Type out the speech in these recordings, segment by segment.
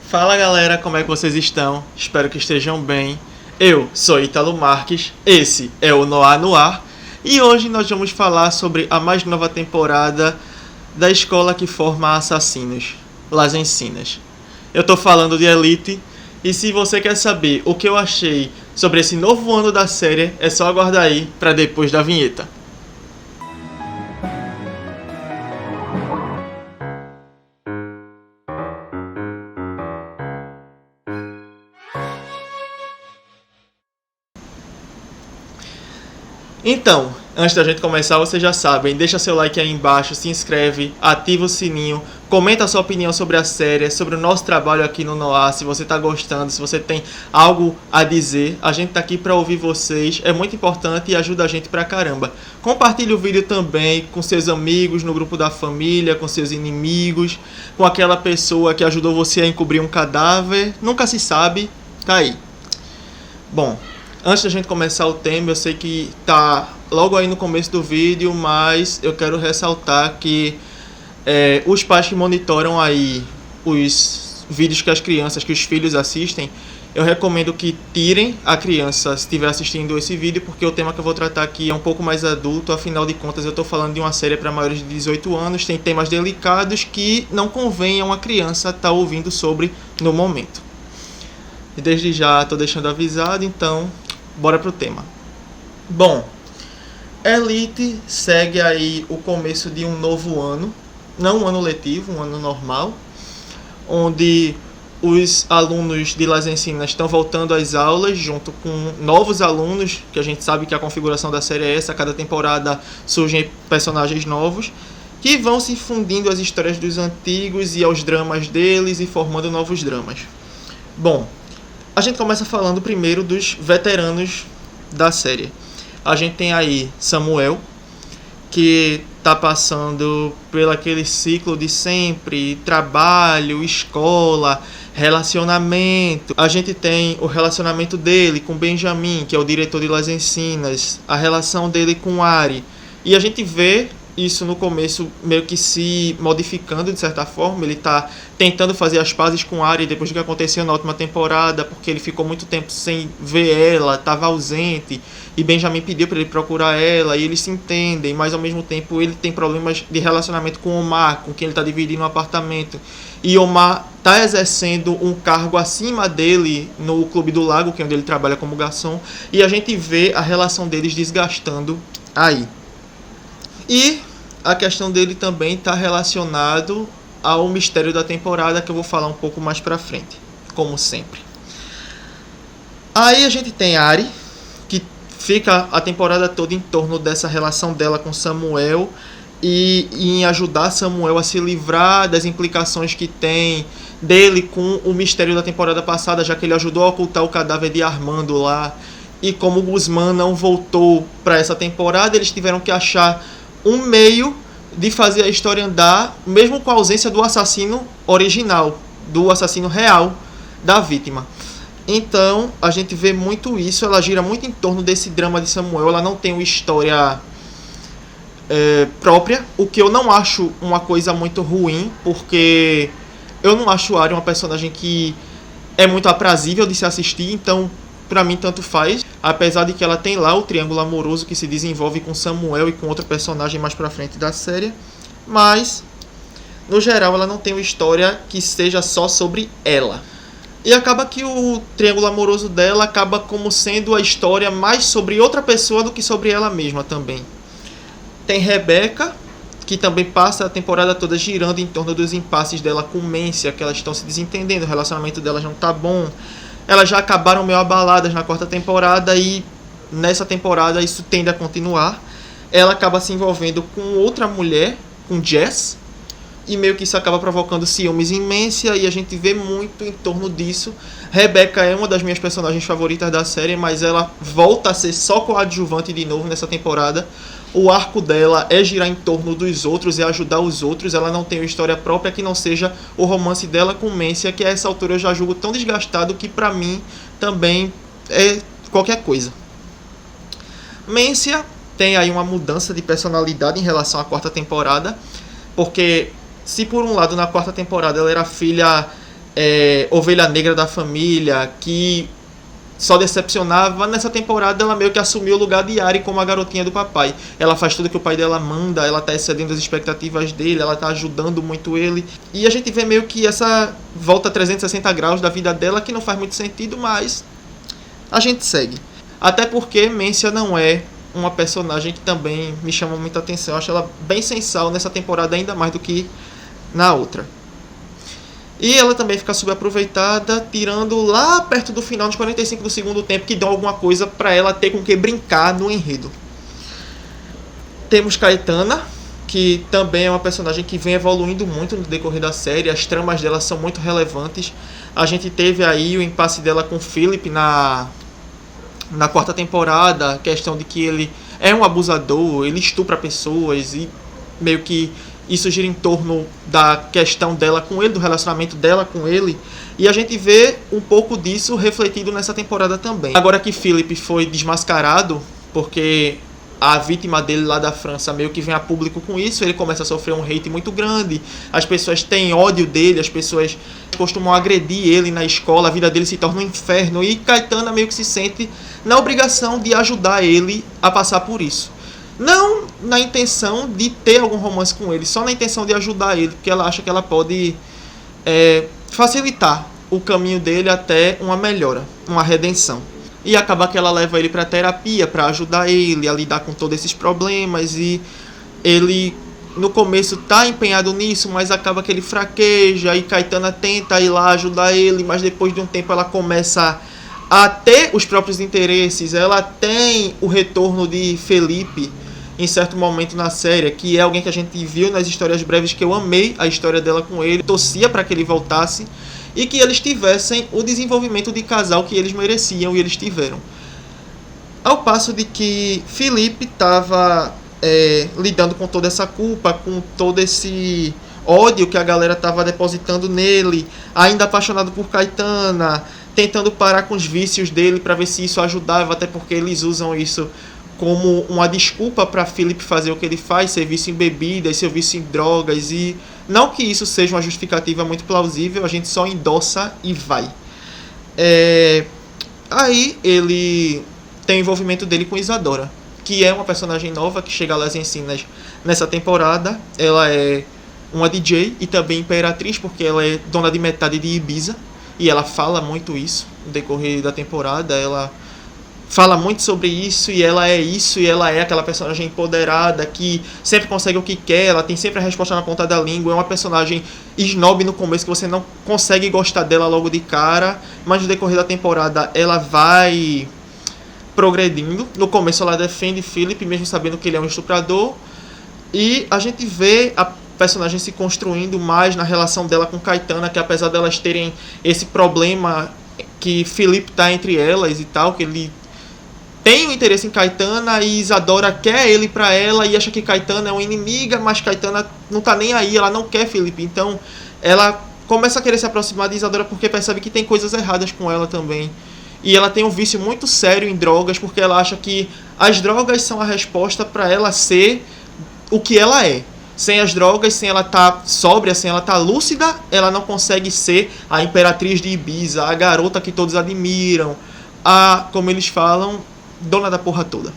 Fala galera, como é que vocês estão? Espero que estejam bem. Eu sou Ítalo Marques, esse é o Noir no Ar e hoje nós vamos falar sobre a mais nova temporada da escola que forma assassinos, Las Encinas. Eu tô falando de Elite e se você quer saber o que eu achei sobre esse novo ano da série, é só aguardar aí para depois da vinheta. Então, antes da gente começar, vocês já sabem, deixa seu like aí embaixo, se inscreve, ativa o sininho, comenta a sua opinião sobre a série, sobre o nosso trabalho aqui no Noir, se você tá gostando, se você tem algo a dizer, a gente tá aqui pra ouvir vocês, é muito importante e ajuda a gente pra caramba. Compartilhe o vídeo também com seus amigos, no grupo da família, com seus inimigos, com aquela pessoa que ajudou você a encobrir um cadáver, nunca se sabe, tá aí. Bom, antes da gente começar o tema, eu sei que tá logo aí no começo do vídeo, mas eu quero ressaltar que os pais que monitoram aí os vídeos que as crianças, que os filhos assistem, eu recomendo que tirem a criança se estiver assistindo esse vídeo, porque o tema que eu vou tratar aqui é um pouco mais adulto, afinal de contas eu estou falando de uma série para maiores de 18 anos, tem temas delicados que não convém a uma criança estar ouvindo sobre no momento. E desde já estou deixando avisado, então bora pro tema. Bom, Elite segue aí o começo de um novo ano, não um ano letivo, um ano normal, onde os alunos de Las Encinas estão voltando às aulas junto com novos alunos, que a gente sabe que a configuração da série é essa, cada temporada surgem personagens novos, que vão se fundindo às histórias dos antigos e aos dramas deles e formando novos dramas. Bom, a gente começa falando primeiro dos veteranos da série. A gente tem aí Samuel, que está passando pelo aquele ciclo de sempre, trabalho, escola, relacionamento. A gente tem o relacionamento dele com Benjamin, que é o diretor de Las Encinas, a relação dele com Ari. E a gente vê isso no começo meio que se modificando de certa forma. Ele está tentando fazer as pazes com Ari depois do que aconteceu na última temporada, porque ele ficou muito tempo sem ver ela, estava ausente, e Benjamin pediu para ele procurar ela, e eles se entendem, mas ao mesmo tempo ele tem problemas de relacionamento com Omar, com quem ele está dividindo um apartamento, e Omar está exercendo um cargo acima dele no Clube do Lago, que é onde ele trabalha como garçom, e a gente vê a relação deles desgastando aí. E a questão dele também está relacionado ao mistério da temporada, que eu vou falar um pouco mais pra frente, como sempre. Aí a gente tem Ari, que fica a temporada toda em torno dessa relação dela com Samuel e em ajudar Samuel a se livrar das implicações que tem dele com o mistério da temporada passada, já que ele ajudou a ocultar o cadáver de Armando lá. E como o Guzmán não voltou para essa temporada, eles tiveram que achar um meio de fazer a história andar, mesmo com a ausência do assassino original, do assassino real da vítima. Então, a gente vê muito isso, ela gira muito em torno desse drama de Samuel, ela não tem uma história própria, o que eu não acho uma coisa muito ruim, porque eu não acho Ari uma personagem que é muito aprazível de se assistir, então pra mim tanto faz, apesar de que ela tem lá o triângulo amoroso que se desenvolve com Samuel e com outro personagem mais pra frente da série, mas no geral ela não tem uma história que seja só sobre ela. E acaba que o triângulo amoroso dela acaba como sendo a história mais sobre outra pessoa do que sobre ela mesma também. Tem Rebecca, que também passa a temporada toda girando em torno dos impasses dela com Mencia, que elas estão se desentendendo, o relacionamento delas não tá bom. Elas já acabaram meio abaladas na quarta temporada e nessa temporada isso tende a continuar. Ela acaba se envolvendo com outra mulher, com Jess, e meio que isso acaba provocando ciúmes em Mencia e a gente vê muito em torno disso. Rebecca é uma das minhas personagens favoritas da série, mas ela volta a ser só coadjuvante de novo nessa temporada. O arco dela é girar em torno dos outros, é ajudar os outros. Ela não tem uma história própria que não seja o romance dela com Mencia, que a essa altura eu já julgo tão desgastado que pra mim também é qualquer coisa. Mencia tem aí uma mudança de personalidade em relação à quarta temporada, porque se por um lado na quarta temporada ela era filha ovelha negra da família, que só decepcionava. Nessa temporada ela meio que assumiu o lugar de Yari como a garotinha do papai. Ela faz tudo que o pai dela manda, ela tá excedendo as expectativas dele, ela tá ajudando muito ele. E a gente vê meio que essa volta 360 graus da vida dela, que não faz muito sentido, mas a gente segue. Até porque Mencia não é uma personagem que também me chama muita atenção. Eu acho ela bem sensal nessa temporada, ainda mais do que na outra. E ela também fica subaproveitada, tirando lá perto do final, nos 45 do segundo tempo, que dão alguma coisa pra ela ter com que brincar no enredo. Temos Caetana, que também é uma personagem que vem evoluindo muito no decorrer da série. As tramas dela são muito relevantes. A gente teve aí o impasse dela com Philip na quarta temporada, a questão de que ele é um abusador, ele estupra pessoas e meio que isso gira em torno da questão dela com ele, do relacionamento dela com ele. E a gente vê um pouco disso refletido nessa temporada também. Agora que Philip foi desmascarado, porque a vítima dele lá da França meio que vem a público com isso, ele começa a sofrer um hate muito grande, as pessoas têm ódio dele, as pessoas costumam agredir ele na escola, a vida dele se torna um inferno, e Caetana meio que se sente na obrigação de ajudar ele a passar por isso. Não na intenção de ter algum romance com ele, só na intenção de ajudar ele, porque ela acha que ela pode facilitar o caminho dele até uma melhora, uma redenção. E acaba que ela leva ele para terapia, para ajudar ele a lidar com todos esses problemas, e ele no começo tá empenhado nisso, mas acaba que ele fraqueja, e Caetana tenta ir lá ajudar ele, mas depois de um tempo ela começa a ter os próprios interesses. Ela tem o retorno de Felipe em certo momento na série, que é alguém que a gente viu nas histórias breves, que eu amei a história dela com ele, torcia para que ele voltasse e que eles tivessem o desenvolvimento de casal que eles mereciam, e eles tiveram. Ao passo de que Felipe estava lidando com toda essa culpa, com todo esse ódio que a galera estava depositando nele, ainda apaixonado por Caetana, tentando parar com os vícios dele para ver se isso ajudava, até porque eles usam isso como uma desculpa para Philip fazer o que ele faz, ser vício em bebidas, ser vício em drogas, e não que isso seja uma justificativa muito plausível, a gente só endossa e vai. Aí ele tem o envolvimento dele com Isadora, que é uma personagem nova que chega às ensinas nessa temporada. Ela é uma DJ e também imperatriz, porque ela é dona de metade de Ibiza, e ela fala muito isso no decorrer da temporada. Ela fala muito sobre isso, e ela é aquela personagem empoderada que sempre consegue o que quer, ela tem sempre a resposta na ponta da língua. É uma personagem snob no começo, que você não consegue gostar dela logo de cara, mas no decorrer da temporada ela vai progredindo. No começo ela defende Philip, mesmo sabendo que ele é um estuprador, e a gente vê a personagem se construindo mais na relação dela com Caetana, que apesar delas terem esse problema que Philip tá entre elas e tal, que ele tem um interesse em Caetana, e Isadora quer ele pra ela e acha que Caetana é uma inimiga, mas Caetana não tá nem aí, ela não quer Felipe. Então ela começa a querer se aproximar de Isadora porque percebe que tem coisas erradas com ela também. E ela tem um vício muito sério em drogas, porque ela acha que as drogas são a resposta para ela ser o que ela é. Sem as drogas, sem ela estar sóbria, sem ela estar lúcida, ela não consegue ser a imperatriz de Ibiza, a garota que todos admiram, a, como eles falam, dona da porra toda.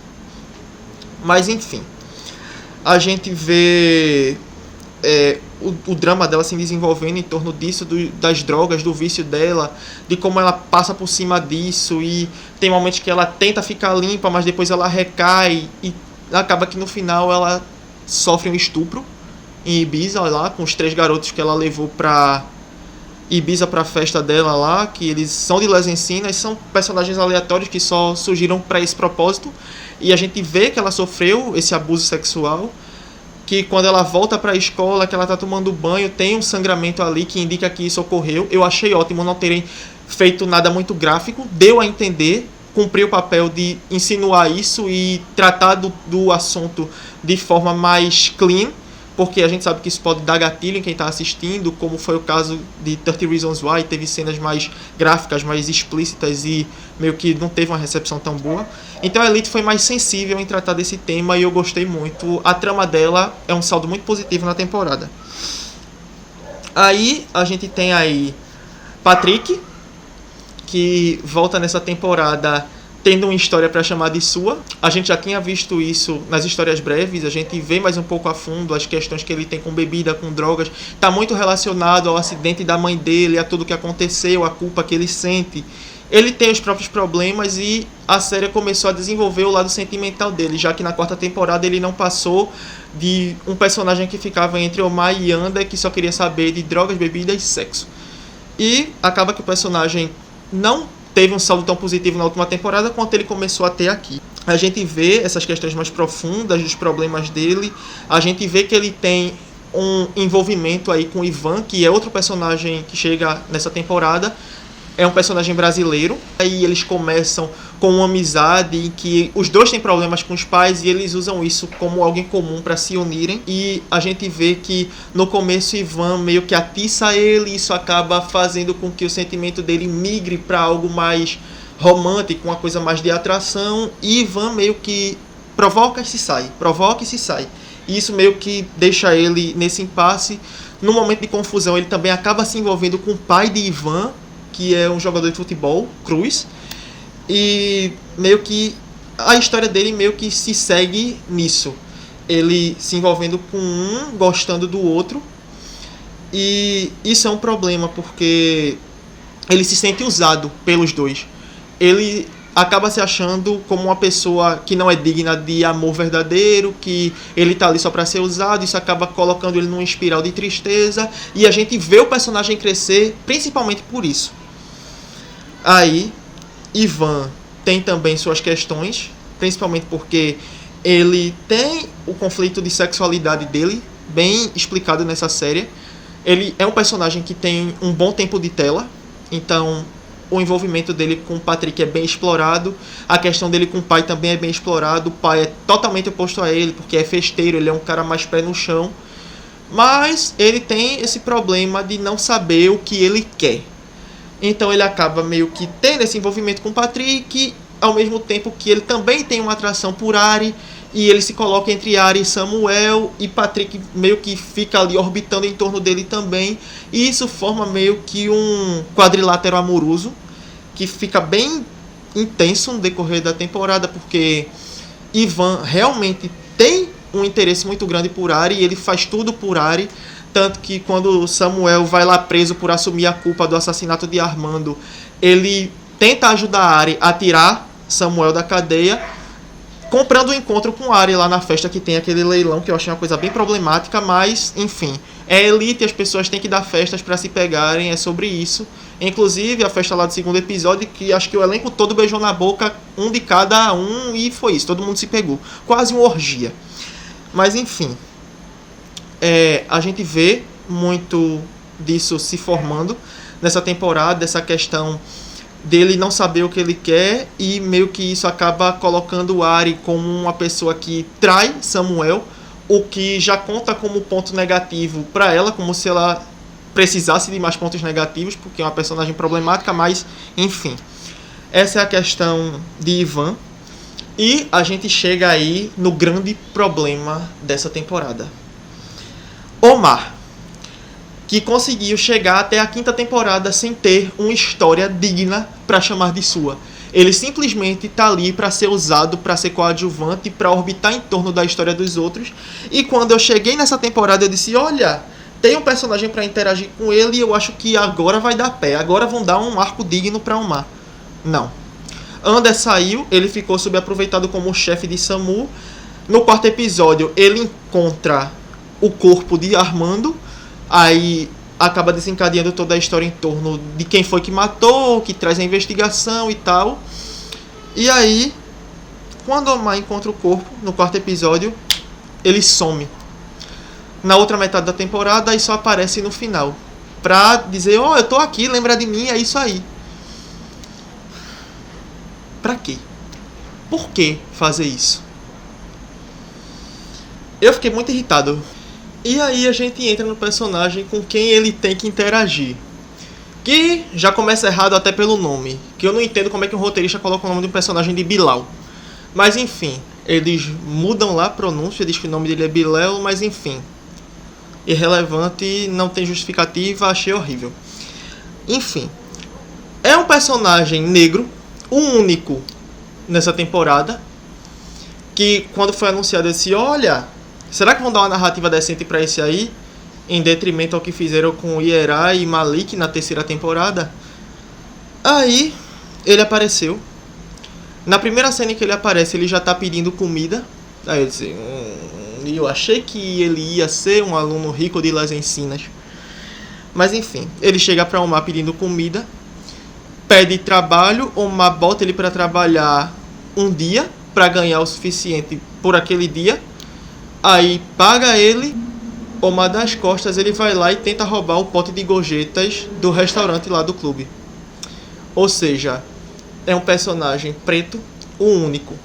Mas enfim, a gente vê o drama dela se desenvolvendo em torno disso, das drogas, do vício dela, de como ela passa por cima disso, e tem momentos que ela tenta ficar limpa, mas depois ela recai, e acaba que no final ela sofre um estupro em Ibiza lá, com os 3 garotos que ela levou pra Ibiza, pra festa dela lá, que eles são de Les Encinas, são personagens aleatórios que só surgiram para esse propósito, e a gente vê que ela sofreu esse abuso sexual, que quando ela volta para a escola, que ela tá tomando banho, tem um sangramento ali que indica que isso ocorreu. Eu achei ótimo não terem feito nada muito gráfico, deu a entender, cumpriu o papel de insinuar isso e tratar do assunto de forma mais clean, porque a gente sabe que isso pode dar gatilho em quem está assistindo, como foi o caso de 30 Reasons Why, teve cenas mais gráficas, mais explícitas, e meio que não teve uma recepção tão boa. Então a Elite foi mais sensível em tratar desse tema, e eu gostei muito. A trama dela é um saldo muito positivo na temporada. Aí a gente tem aí Patrick, que volta nessa temporada tendo uma história para chamar de sua. A gente já tinha visto isso nas histórias breves, a gente vê mais um pouco a fundo as questões que ele tem com bebida, com drogas. Está muito relacionado ao acidente da mãe dele, a tudo que aconteceu, a culpa que ele sente. Ele tem os próprios problemas e a série começou a desenvolver o lado sentimental dele, já que na 4ª temporada ele não passou de um personagem que ficava entre Omar e Yanda, que só queria saber de drogas, bebidas e sexo. E acaba que o personagem não teve um saldo tão positivo na última temporada quanto ele começou a ter aqui. A gente vê essas questões mais profundas dos problemas dele, a gente vê que ele tem um envolvimento aí com o Ivan, que é outro personagem que chega nessa temporada. É um personagem brasileiro. Aí eles começam com uma amizade em que os dois têm problemas com os pais e eles usam isso como alguém comum para se unirem. E a gente vê que no começo Ivan meio que atiça ele e isso acaba fazendo com que o sentimento dele migre para algo mais romântico, uma coisa mais de atração. E Ivan meio que provoca e se sai. E isso meio que deixa ele nesse impasse. No momento de confusão ele também acaba se envolvendo com o pai de Ivan, que é um jogador de futebol, Cruz, e meio que a história dele meio que se segue nisso. Ele se envolvendo com um, gostando do outro, e isso é um problema, porque ele se sente usado pelos dois. Ele acaba se achando como uma pessoa que não é digna de amor verdadeiro, que ele tá ali só para ser usado, isso acaba colocando ele numa espiral de tristeza, e a gente vê o personagem crescer principalmente por isso. Aí, Ivan tem também suas questões, principalmente porque ele tem o conflito de sexualidade dele bem explicado nessa série. Ele é um personagem que tem um bom tempo de tela, então o envolvimento dele com o Patrick é bem explorado, a questão dele com o pai também é bem explorado. O pai é totalmente oposto a ele, porque é festeiro, ele é um cara mais pé no chão, mas ele tem esse problema de não saber o que ele quer. Então ele acaba meio que tendo esse envolvimento com o Patrick, ao mesmo tempo que ele também tem uma atração por Ari, e ele se coloca entre Ari e Samuel, e Patrick meio que fica ali orbitando em torno dele também, e isso forma meio que um quadrilátero amoroso, que fica bem intenso no decorrer da temporada, porque Ivan realmente tem um interesse muito grande por Ari, e ele faz tudo por Ari. Tanto que quando Samuel vai lá preso por assumir a culpa do assassinato de Armando, ele tenta ajudar Ari a tirar Samuel da cadeia, comprando um encontro com Ari lá na festa que tem aquele leilão, que eu achei uma coisa bem problemática, mas enfim, é elite, as pessoas têm que dar festas para se pegarem, é sobre isso. Inclusive a festa lá do 2º episódio, que acho que o elenco todo beijou na boca, um de cada um, e foi isso, todo mundo se pegou, quase uma orgia. Mas enfim, a gente vê muito disso se formando nessa temporada, essa questão dele não saber o que ele quer, e meio que isso acaba colocando o Ari como uma pessoa que trai Samuel, o que já conta como ponto negativo para ela, como se ela precisasse de mais pontos negativos, porque é uma personagem problemática, mas enfim. Essa é a questão de Ivan. E a gente chega aí no grande problema dessa temporada. Omar, que conseguiu chegar até a 5ª temporada sem ter uma história digna para chamar de sua. Ele simplesmente está ali para ser usado, para ser coadjuvante, para orbitar em torno da história dos outros. E quando eu cheguei nessa temporada, eu disse, olha, tem um personagem para interagir com ele e eu acho que agora vai dar pé. Agora vão dar um arco digno para Omar. Não. Ander saiu, ele ficou subaproveitado como chefe de SAMU. No 4º episódio, ele encontra o corpo de Armando, aí acaba desencadeando toda a história em torno de quem foi que matou, que traz a investigação e tal. E aí, quando Omar encontra o corpo, no 4º episódio, ele some. Na outra metade da temporada, aí só aparece no final, pra dizer, eu tô aqui, lembra de mim, é isso aí. Pra quê? Por que fazer isso? Eu fiquei muito irritado. E aí a gente entra no personagem com quem ele tem que interagir, que já começa errado até pelo nome, que eu não entendo como é que um roteirista coloca o nome de um personagem de Bilal. Mas enfim, eles mudam lá a pronúncia, diz que o nome dele é Bilal, mas enfim, irrelevante, não tem justificativa, achei horrível. Enfim, é um personagem negro, o único nessa temporada, que quando foi anunciado eu disse, olha, será que vão dar uma narrativa decente pra esse aí? Em detrimento ao que fizeram com Ierai e Malik na terceira temporada. Aí, ele apareceu. Na primeira cena em que ele aparece, ele já tá pedindo comida. Aí eu disse, eu achei que ele ia ser um aluno rico de Las Encinas. Mas enfim, ele chega pra Omar pedindo comida, pede trabalho, Omar bota ele pra trabalhar um dia, pra ganhar o suficiente por aquele dia. Aí paga ele, Omar das costas, ele vai lá e tenta roubar o pote de gorjetas do restaurante lá do clube. Ou seja, é um personagem preto, o único,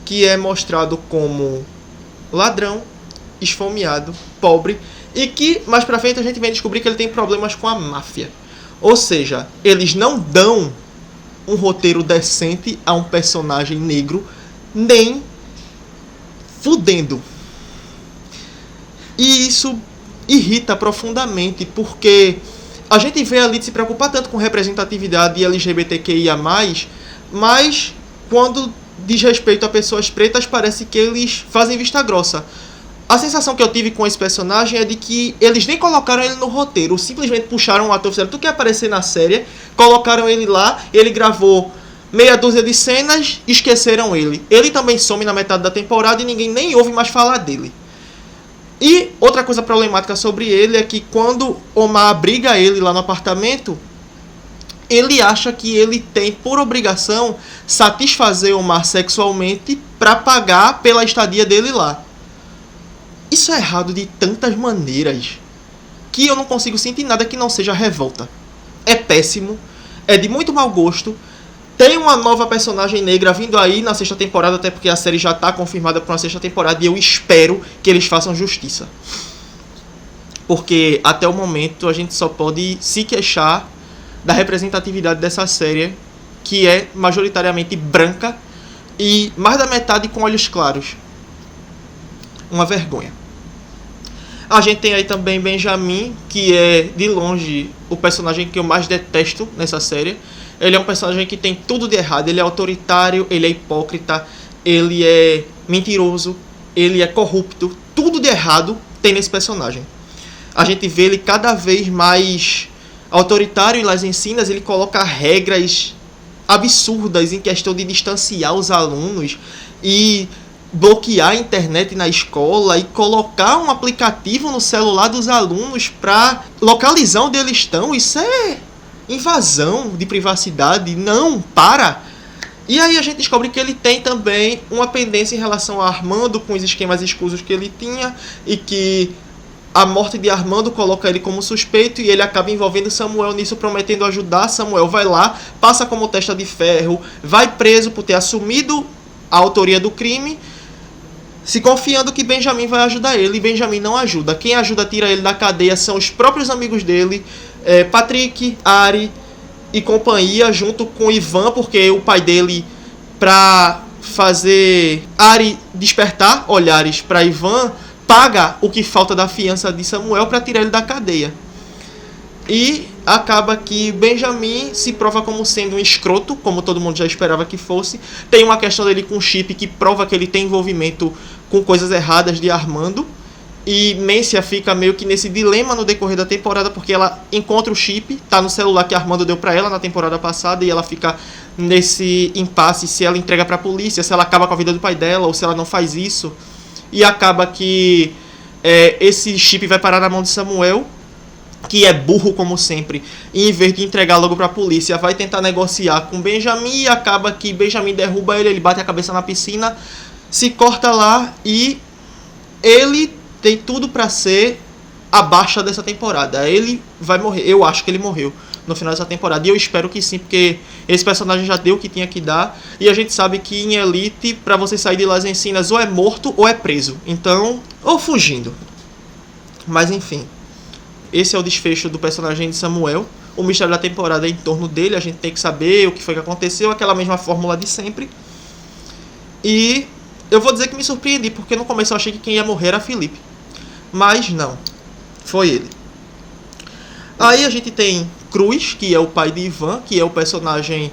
que é mostrado como ladrão, esfomeado, pobre, e que mais pra frente a gente vem descobrir que ele tem problemas com a máfia. Ou seja, eles não dão um roteiro decente a um personagem negro, nem fudendo. E isso irrita profundamente, porque a gente vê a Lid se preocupar tanto com representatividade LGBTQIA+, mas quando diz respeito a pessoas pretas, parece que eles fazem vista grossa. A sensação que eu tive com esse personagem é de que eles nem colocaram ele no roteiro, simplesmente puxaram o ator, fizeram tu quer aparecer na série, colocaram ele lá, ele gravou meia dúzia de cenas, esqueceram ele. Ele também some na metade da temporada e ninguém nem ouve mais falar dele. E outra coisa problemática sobre ele é que quando Omar abriga ele lá no apartamento, ele acha que ele tem por obrigação satisfazer Omar sexualmente para pagar pela estadia dele lá. Isso é errado de tantas maneiras que eu não consigo sentir nada que não seja revolta. É péssimo, é de muito mau gosto. Tem uma nova personagem negra vindo aí na sexta temporada, até porque a série já está confirmada para uma sexta temporada e eu espero que eles façam justiça. Porque até o momento a gente só pode se queixar da representatividade dessa série, que é majoritariamente branca e mais da metade com olhos claros. Uma vergonha. A gente tem aí também Benjamin, que é de longe o personagem que eu mais detesto nessa série. Ele é um personagem que tem tudo de errado. Ele é autoritário, ele é hipócrita, ele é mentiroso, ele é corrupto. Tudo de errado tem nesse personagem. A gente vê ele cada vez mais autoritário em Las Encinas. Ele coloca regras absurdas em questão de distanciar os alunos e bloquear a internet na escola e colocar um aplicativo no celular dos alunos para localizar onde eles estão. Isso é invasão de privacidade. Não, para! E aí a gente descobre que ele tem também uma pendência em relação a Armando, com os esquemas escusos que ele tinha, e que a morte de Armando coloca ele como suspeito e ele acaba envolvendo Samuel nisso, prometendo ajudar. Samuel vai lá, passa como testa de ferro, vai preso por ter assumido a autoria do crime, se confiando que Benjamin vai ajudar ele, e Benjamin não ajuda. Quem ajuda a tirar ele da cadeia são os próprios amigos dele, Patrick, Ari e companhia, junto com Ivan, porque o pai dele, pra fazer Ari despertar olhares para Ivan, paga o que falta da fiança de Samuel para tirar ele da cadeia. E acaba que Benjamin se prova como sendo um escroto, como todo mundo já esperava que fosse. Tem uma questão dele com Chip que prova que ele tem envolvimento com coisas erradas de Armando. E Mência fica meio que nesse dilema no decorrer da temporada, porque ela encontra o Chip, tá no celular que Armando deu pra ela na temporada passada, e ela fica nesse impasse se ela entrega pra polícia, se ela acaba com a vida do pai dela, ou se ela não faz isso. E acaba que esse Chip vai parar na mão de Samuel, que é burro como sempre, e em vez de entregar logo pra polícia, vai tentar negociar com Benjamin, e acaba que Benjamin derruba ele, ele bate a cabeça na piscina, se corta lá, e ele tem tudo pra ser a baixa dessa temporada. Ele vai morrer, eu acho que ele morreu no final dessa temporada, e eu espero que sim, porque esse personagem já deu o que tinha que dar, e a gente sabe que em Elite, pra você sair de Las Encinas, ou é morto ou é preso, então, ou fugindo. Mas enfim, esse é o desfecho do personagem de Samuel. O mistério da temporada é em torno dele, a gente tem que saber o que foi que aconteceu, aquela mesma fórmula de sempre. E eu vou dizer que me surpreendi, porque no começo eu achei que quem ia morrer era Felipe. Mas não, foi ele. Aí a gente tem Cruz, que é o pai de Ivan, que é o personagem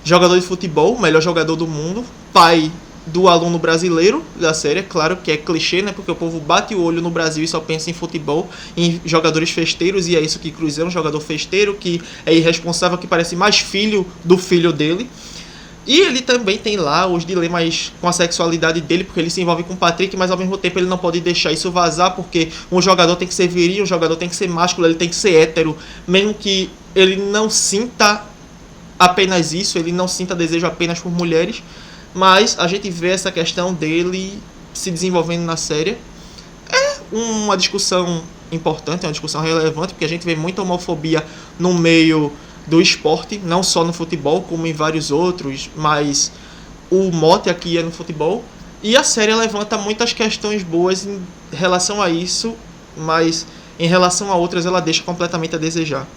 jogador de futebol, melhor jogador do mundo, pai do aluno brasileiro da série. Claro que é clichê, né? Porque o povo bate o olho no Brasil e só pensa em futebol, em jogadores festeiros, e é isso que Cruz é, um jogador festeiro, que é irresponsável, que parece mais filho do filho dele. E ele também tem lá os dilemas com a sexualidade dele, porque ele se envolve com o Patrick, mas ao mesmo tempo ele não pode deixar isso vazar, porque um jogador tem que ser viril, um jogador tem que ser másculo, ele tem que ser hétero, mesmo que ele não sinta apenas isso, ele não sinta desejo apenas por mulheres. Mas a gente vê essa questão dele se desenvolvendo na série. É uma discussão importante, é uma discussão relevante, porque a gente vê muita homofobia no meio do esporte, não só no futebol, como em vários outros, mas o mote aqui é no futebol. E a série levanta muitas questões boas em relação a isso, mas em relação a outras ela deixa completamente a desejar.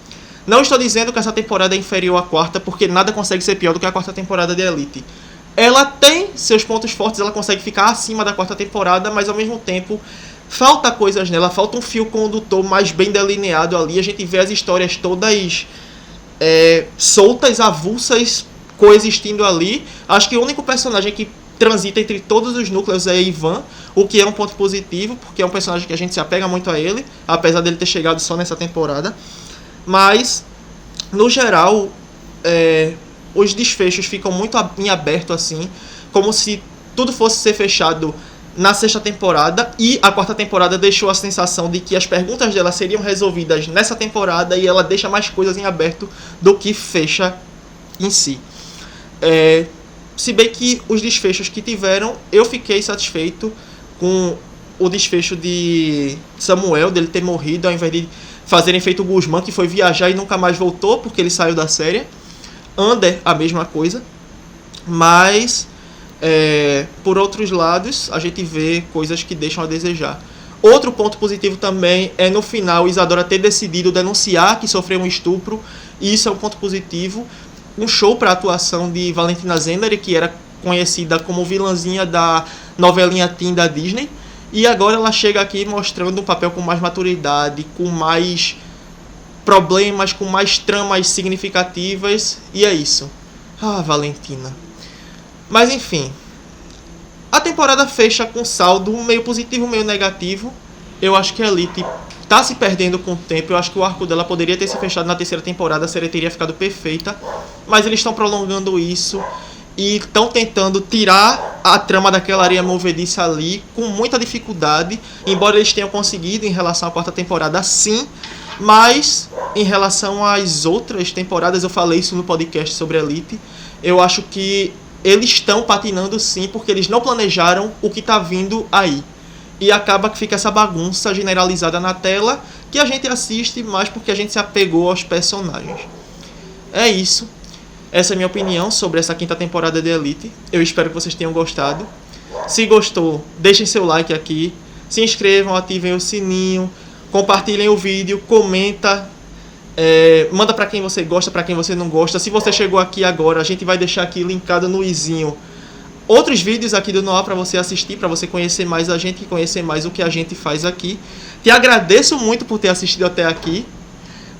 Não estou dizendo que essa temporada é inferior à quarta, porque nada consegue ser pior do que a quarta temporada de Elite. Ela tem seus pontos fortes, ela consegue ficar acima da quarta temporada, mas ao mesmo tempo falta coisas nela, falta um fio condutor mais bem delineado ali. A gente vê as histórias todas soltas, avulsas, coexistindo ali. Acho que o único personagem que transita entre todos os núcleos é Ivan, o que é um ponto positivo, porque é um personagem que a gente se apega muito a ele, apesar dele ter chegado só nessa temporada. Mas, no geral, os desfechos ficam muito em aberto, assim, como se tudo fosse ser fechado na sexta temporada, e a quarta temporada deixou a sensação de que as perguntas dela seriam resolvidas nessa temporada, e ela deixa mais coisas em aberto do que fecha em si. Se bem que os desfechos que tiveram, eu fiquei satisfeito com o desfecho de Samuel, dele ter morrido, ao invés de fazerem feito o Guzmán, que foi viajar e nunca mais voltou, porque ele saiu da série. Ander, a mesma coisa. Mas, por outros lados, a gente vê coisas que deixam a desejar. Outro ponto positivo também é, no final, Isadora ter decidido denunciar que sofreu um estupro. E isso é um ponto positivo. Um show para a atuação de Valentina Zendari, que era conhecida como vilãzinha da novelinha teen da Disney. E agora ela chega aqui mostrando um papel com mais maturidade, com mais problemas, com mais tramas significativas. E é isso. Ah, Valentina. Mas enfim, a temporada fecha com saldo meio positivo, meio negativo. Eu acho que a Elite tá se perdendo com o tempo. Eu acho que o arco dela poderia ter se fechado na terceira temporada, a série teria ficado perfeita. Mas eles estão prolongando isso e estão tentando tirar a trama daquela areia movediça ali com muita dificuldade. Embora eles tenham conseguido em relação à quarta temporada, sim. Mas em relação às outras temporadas, eu falei isso no podcast sobre Elite, eu acho que eles estão patinando sim, porque eles não planejaram o que está vindo aí. E acaba que fica essa bagunça generalizada na tela, que a gente assiste mais porque a gente se apegou aos personagens. É isso. Essa é a minha opinião sobre essa quinta temporada de Elite. Eu espero que vocês tenham gostado. Se gostou, deixem seu like aqui. Se inscrevam, ativem o sininho. Compartilhem o vídeo, comenta. Manda pra quem você gosta, pra quem você não gosta. Se você chegou aqui agora, a gente vai deixar aqui linkado no izinho outros vídeos aqui do Noah pra você assistir, pra você conhecer mais a gente e conhecer mais o que a gente faz aqui. Te agradeço muito por ter assistido até aqui,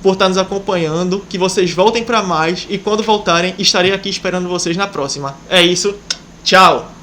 por estar nos acompanhando. Que vocês voltem pra mais, e quando voltarem, estarei aqui esperando vocês na próxima. É isso, tchau!